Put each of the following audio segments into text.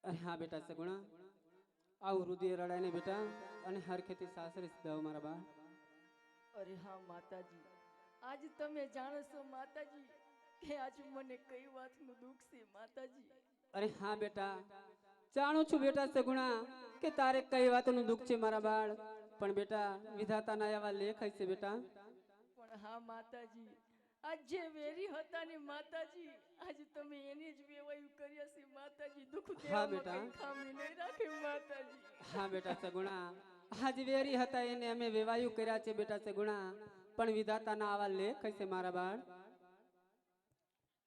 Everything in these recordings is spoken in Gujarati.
अरे हाँ बेटा सगुणा आउ रुधिर रड़ाई ने बेटा अने हर खेती सासरे सीधा मारा बा। अरे हाँ माताजी, आज तमे जाणो छो माताजी के आज मने कई वातनु दुख छे माताजी। अरे हाँ बेटा जाणू छू बेटा सगुणा के तारे कई वातनु दुख छे मारा बाळ पण बेटा विधाता ना एवा लेख हशे बेटा। पण हाँ माताजी, आज जे वेरी हता ने माताजी आज तमे एने ज वेवायु कर्या छे माताजी। दुख हाँ देवामां बेटा कई खामी नहीं राखे माताजी। हाँ बेटा सगुणा आज वेरी हता एने अमे वेवायु कर्या छे बेटा सगुणा पण विधाता ना आवा लेख हशे मारा बाळ।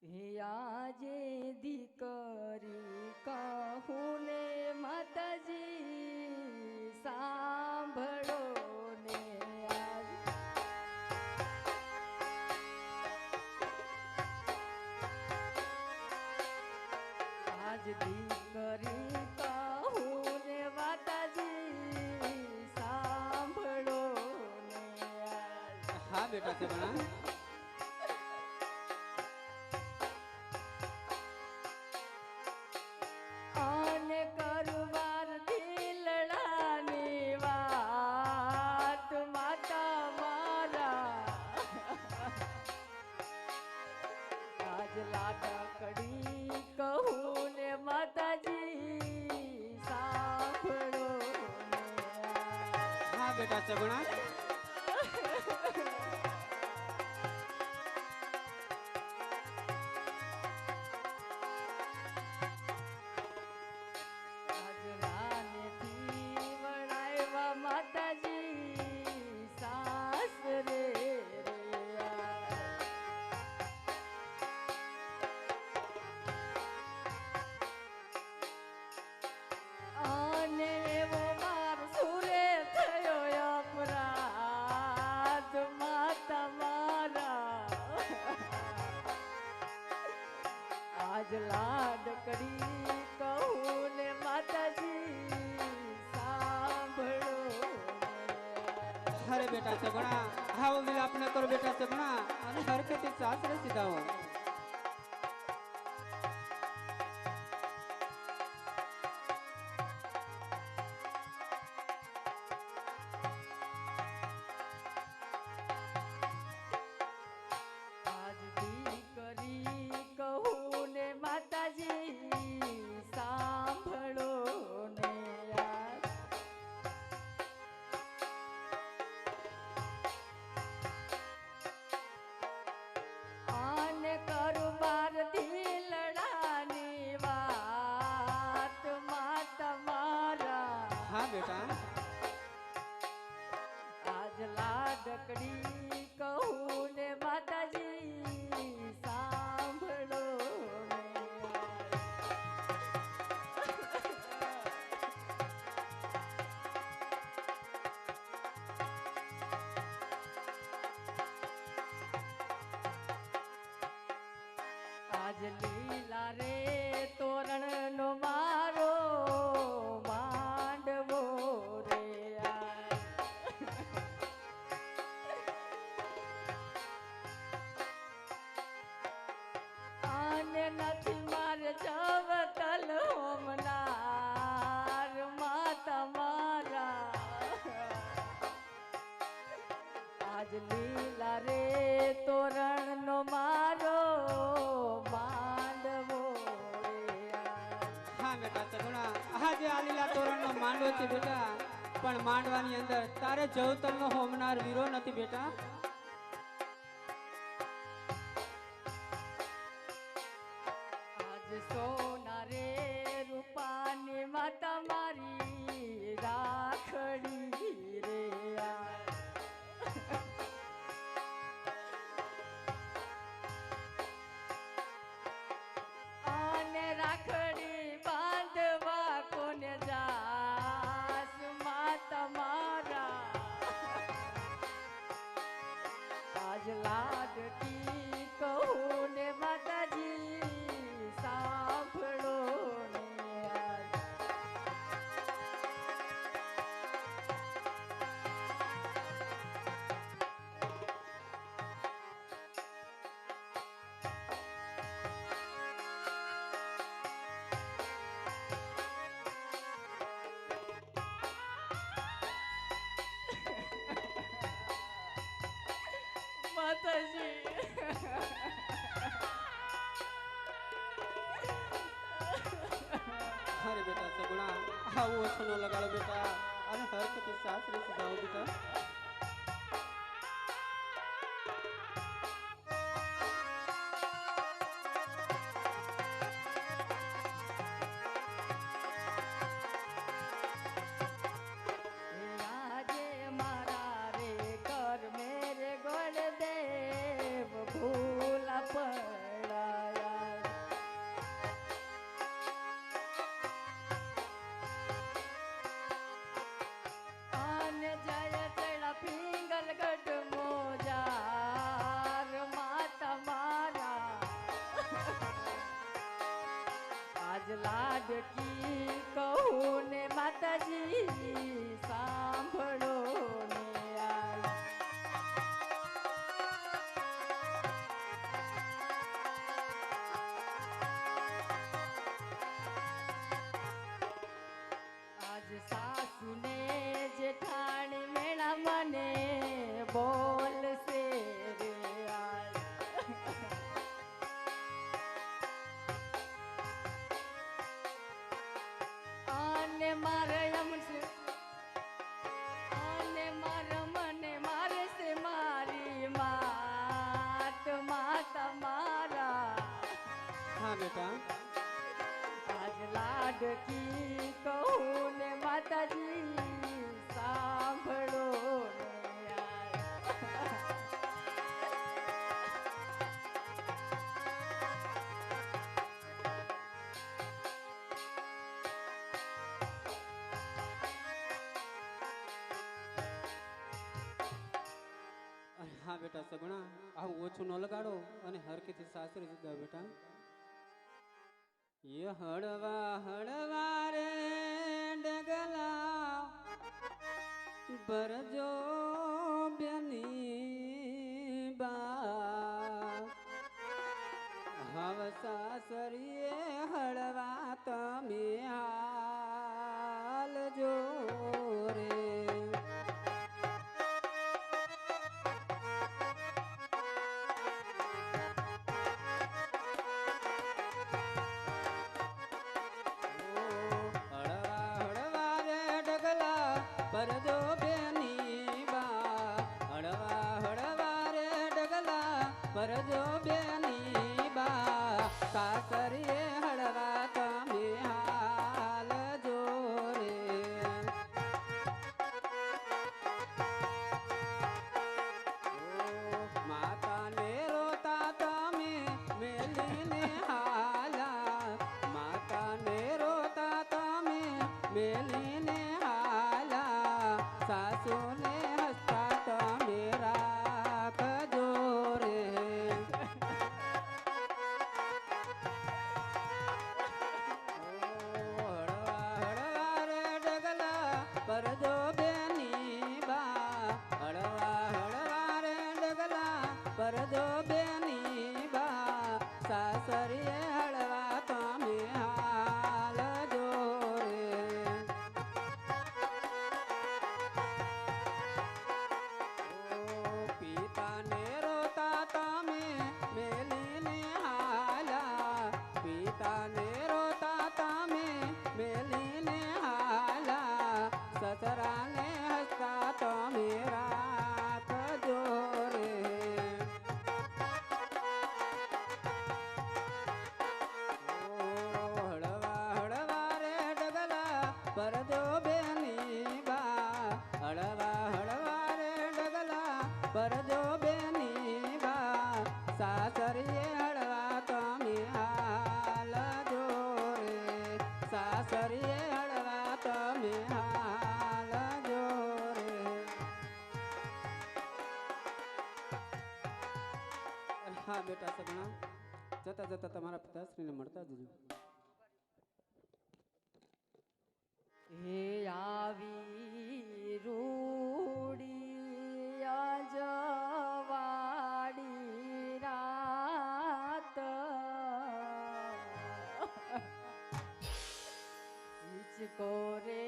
हे आजे दीकरी कहूँ ने माताजी सांभळो ने आज दीकरी कहूँ ने माताजी सांभळो ने हाँ बेटा सगुणा आने करवार दिलडानी वात माता मारा आज लाडा कड़ी कहूँ ने माताजी सांभळो ने हाँ बेटा सगुणा आज राने थी वणायवा माताजी सासरे रे आने वो मार सुरे थयो अपराध माता मारा आज लाडकड़ी कहूँ ने माताजी सांभळो ने अरे बेटा सगुणा हाँ विलाप न करो बेटा सगुणा अने हर खेती सासरे सीधा हो। आज दीकरी कहूँ ने माताजी सांभळो ने आज आने करबार दिलडानी वात माता मारा हाँ बेटा आज लाडकड़ी कहूँ ने माताजी सांभळो ने आज लीला रे तोरण नो मारो मांडवो रे आज आने नथी मार जवतल होमनार माता मारा आज लीला रे तोरण नो मारो मांडवो रे आज हाँ बेटा सगुणा आज आ लीला तोरण नो मांडવો છે બેટા પણ માંડવાની અંદર તારે જવતલ નો હોમનાર વીરો નથી બેટા। आज सोना रे रूपानी माता मारी राखड़ी रे आज आने राखड़ी बांधवा कोने जास माता मारा आज लाडकी कहूँ ने माताजी सांभ માતાજી. અરે બેટા સગુણા આવું ઓછું ન લગાડો બેટા અને હરખથી સાસરે સુધાવો બેટા. આજે મારા રે કર મેરે ગોળદેવ ભૂલા પડાયા. આને જય ચડા પિંગલગઢ મોજાર માતા મારા. આજ લાડકી કહું ને માતાજી સાંભળો ને આજ. આજ સાસુને જેઠાણી મેળા મને બોલશે રે આજ. આને મારે અમસે આને મારે મને મારે છે મારી માત માતા મારા. હા બેટા આજ લાડકી કહું ને માતાજી સાંભળો ને યાર. હા બેટા સગુણા આવું ઓછું ન લગાડો અને હરખથી સાસરે સુધાવો બેટા. ये हड़वा हड़वा रे डगला बरजो ब्यनी बा हव सासरिये हड़वा तमे हाल जो रे. परजो बेनी बा हड़वा हड़वा रे डगला परजो बेनी बा सासरिये हड़वा तमे हाल जो रे. माता ने रोता तमे मेलीने हाला माता ने रोता तमे मेलीने सासू ने हंसता तमे રાખજો રે. હળવા હળવા રે ડગલા પરજો બેની બા હળવા હળવા રે ડગલા પરજો બેની બા સાસરીએ હળવા તમે હાલ જો રે. પિતાને રોતા તમે મેલીને હાલા પિતાને રોતા તમે મેલીને હાલા સસરાને હસતા તમે રાખજો રે. હળવા હળવા રે ડગલા પરજો બેની બા હળવા હળવા રે ડગલા પરજો બેની બા સાસરીએ હળવા તમે હાલ જો રે. સાસરીએ હળવા તમે હાલ જો રે. હા બેટા સગણા જતા જતા તમારા પિતાશ્રીને મળતા જજો. હે આવી રૂડી અજવાડી રાત હિચકો રે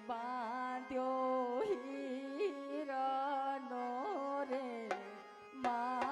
બાંધ્યો હીરનો રે મા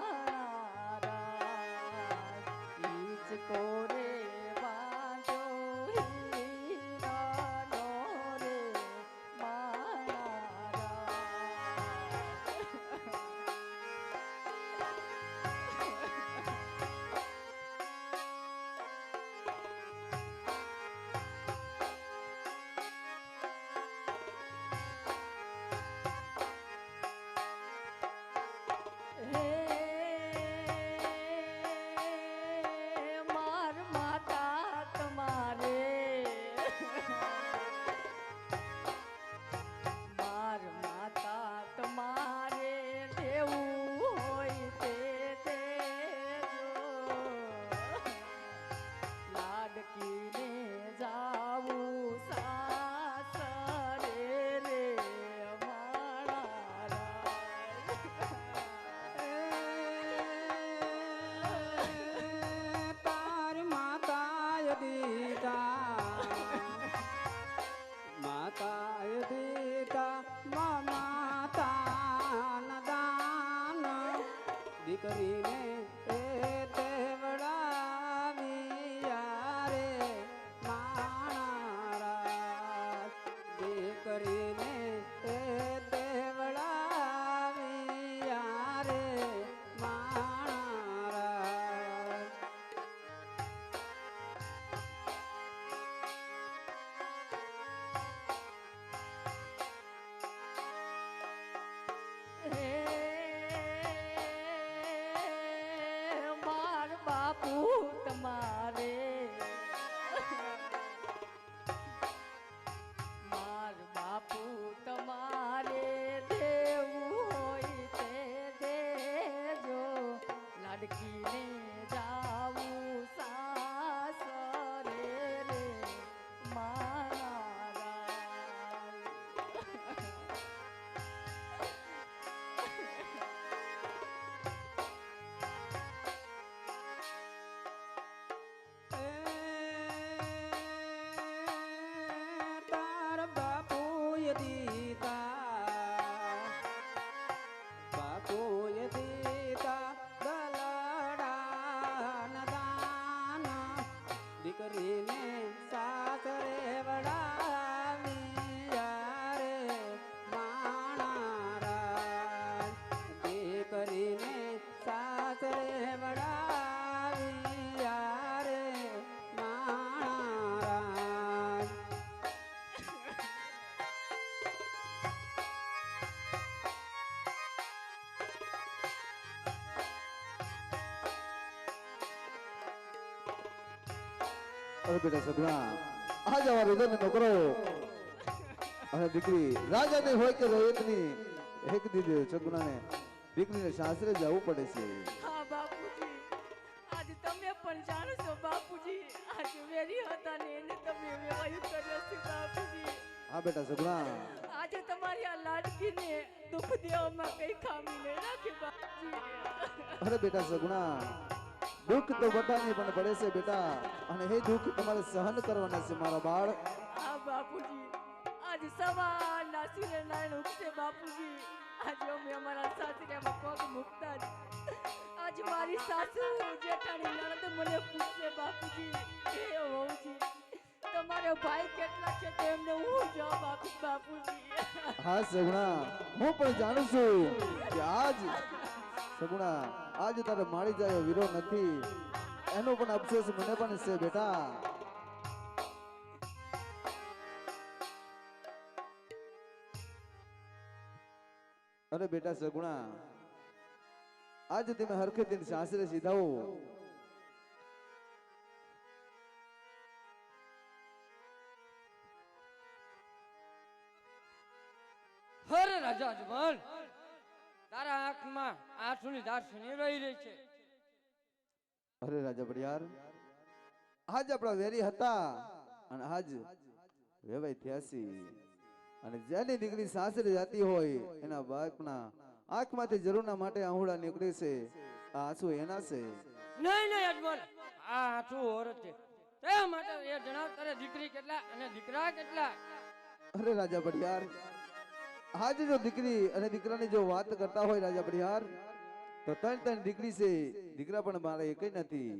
દીકરીને સાસરે વડાવ્યા રે માણારાજ દીકરીને સાસરે વડાવ્યા રે માણારાજ અરે બેટા સગુણા આ જવા રુદન નોકરો અને દીકરી રાજાની હોય કે રોહિતની એક દીધે સગુણાને દીકરીને સાસરે જવું પડે છે. હા બાપુજી, આજે તમે પણ જાણો છો બાપુજી, આજે વેરી હતા ને એને તમે વેવાયું કર્યો છે બાપુજી. હા બેટા સગુણા આજે તમારી આ લાડકીને દુઃખ દેવામાં કઈ ખામી નહીં રાખી બાપુજી. અરે બેટા સગુણા દુઃખ તો બધાને પણ પડે છે બેટા અને એ દુઃખ તમારે સહન કરવાના છે મારા બાળ. હા બાપુજી, આજે સવાર નાસીને નારાયણ ઉગશે બાપુજી. આજે અમે અમારા સાસરિયામાં પગ મૂકતા જ આજે મારી સાસુ જેઠાણી નણંદ મને પૂછશે બાપુજી, હે વહુજી તમારો ભાઈ કેટલા છે તો એમને હું જવાબ આપીશ બાપુજી. હા સગુણા હું પણ જાણું છું કે આજ સગુણા આજ તારે માળી જાય વીરો નથી એનો પણ અફસોસ મને પણ છે બેટા. અરે બેટા સગુણા આજ તમે હરખે દિન સાસરે સીધાઓ હરે રાજા અજમલ, તારા આંખમાં આંસુની ધાર શેની વહી રહી છે? અરે રાજા બડિયાર આજ આપણા વેરી હતા અને આજ વેવાઈ થયાસી અને જેની દીકરી સાસરે જાતી હોય એના બાપના આંખમાંથી જરૂરના માટે આહુડા નીકળે છે. આ આંસુ એના છે. નહીં નહીં અજમલ, આ આંસુ ઓરત છે. તે માટે એ જણાવ તારે દીકરી કેટલા અને દીકરા કેટલા? અરે રાજા બડિયાર આજ જો દીકરી અને દીકરાની જો વાત કરતા હોય રાજા બડિયાર તો ત્રણ ત્રણ દીકરી છે, દીકરા પણ મારે એકય નથી.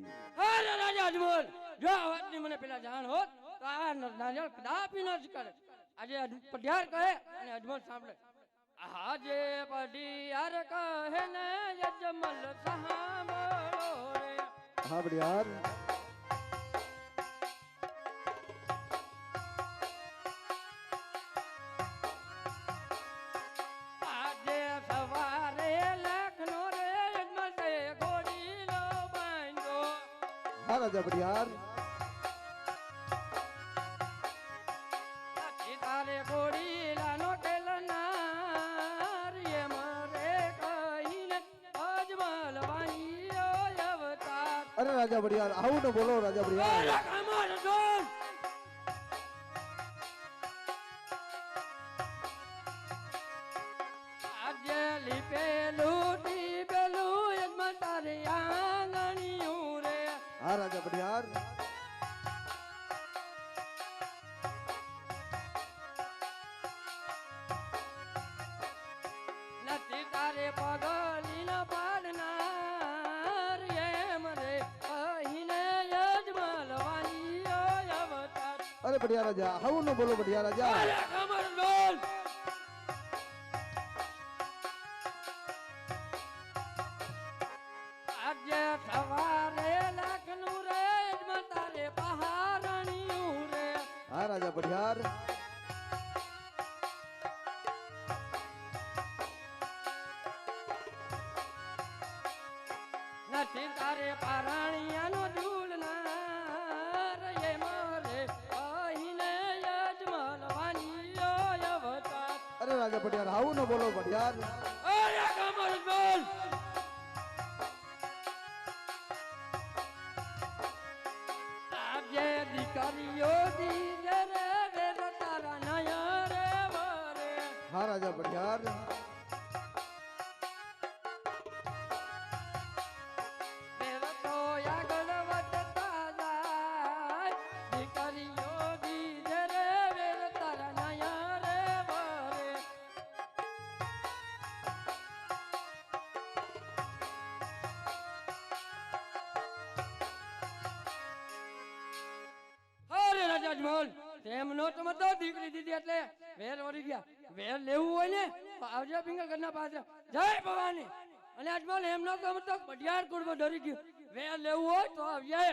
અરે રાજા અજમલ, જો આ વાતની મને પેલા જાણ હોત તો આ નારિયેળ કદાપી ન જ કરે. આજે પઢિયાર કહે અને અજમલ સાંભળે. આજે પઢિયાર કહે ને અજમલ સાંભળો રે. હા બડિયાર આજે સવારે લખનો રે અજમલ તે ઘોડીલો બાંધ્યો. હા રાજા બડિયાર તારે ઘોડીલાનો ટેલનાર એમ રે કહીને અજમલ વાણીયો અવતાર. અરે રાજા બડિયાર આવું ન બોલો રાજા બડિયાર. અરે કમર જોન, આજે લીપેલું ટીપેલું અજમલ તારે આંગણિયું રે. હા રાજા બડિયાર નથી તારે પગલીનો પાડનાર એમ રે કહીને અજમલ વાણીયો અવતાર. અરે બડિયાર રાજા આવું ન બોલો બડિયાર રાજા. અરે કમર જોન, આજે સવારે લખનું રે અજમલ તારે પહારણિયું રે. હા રાજા બડિયાર નથી તારે પારણિયાનો ઝૂલનાર એમ રે કહીને અજમલ વાણીયો અવતાર. અરે રાજા બડિયાર આવું ન બોલો બડિયાર. અરે કમર જોન, આજે દીકરીઓ દીજે રે વેર તારા નયા રે વરે. હા રાજા બડિયાર વેર તો આગળ વધતા જાય, દીકરીઓ દીજે રે વેર તારા નયા રે વરે. તેમ નો સમજતો દીકરી દીધી એટલે વેર વળી ગયા. વેર લેવું હોય ને તો આવજે પિંગલગઢના પાસે. જય ભવાની. અને અજમલ એમ નો સમજતો પઢિયાર કુળમાં ડરી ગયું. વેર લેવું હોય તો આવજે.